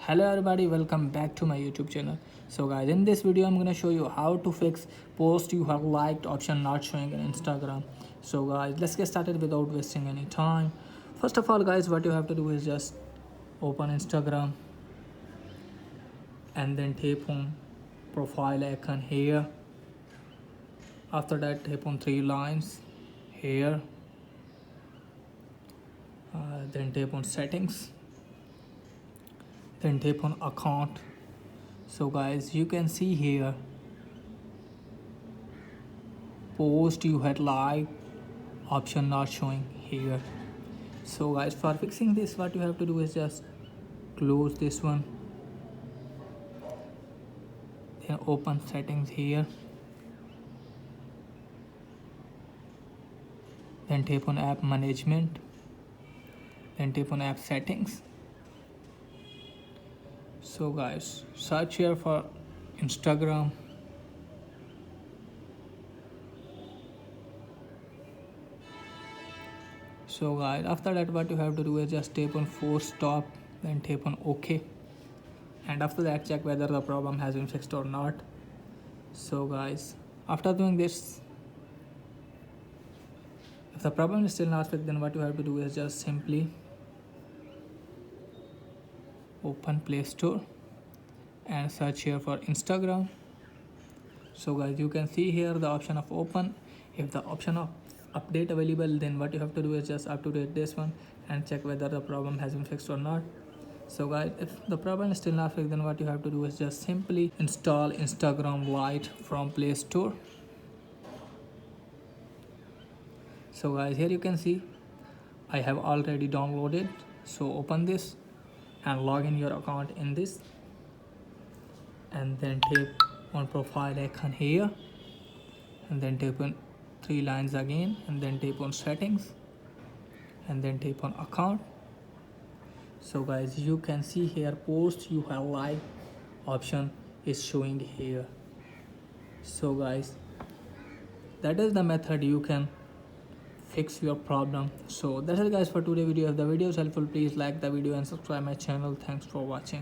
Hello everybody, welcome back to my YouTube channel. So guys, in this video I'm gonna show you how to fix post you have liked option not showing in Instagram. So guys, let's get started without wasting any time. First of all guys, what you have to do is just open Instagram and then tap on profile icon here. After that, tap on three lines here. Then tap on settings, then tap on account. So guys, you can see here post you had liked option not showing here. So guys, for fixing this, what you have to do is just close this one, then open settings here, then tap on app management, then tap on app settings. So guys, search here for Instagram. So guys, after that what you have to do is just tap on force stop, then tap on OK, and after that check whether the problem has been fixed or not. So guys, after doing this, if the problem is still not fixed, then what you have to do is just simply open Play Store and search here for Instagram. So guys, you can see here the option of open. If the option of update available, then what you have to do is just up to date this one and check whether the problem has been fixed or not. So guys, if the problem is still not fixed, then what you have to do is just simply install Instagram Lite from Play Store. So guys, here you can see I have already downloaded. So open this and log in your account in this, and then tap on profile icon here, and then tap on three lines again, and then tap on settings, and then tap on account. So guys, you can see here post you have liked option is showing here. So guys, that is the method you can fix your problem. So that's it guys for today video. If the video is helpful, please like the video and subscribe my channel. Thanks for watching.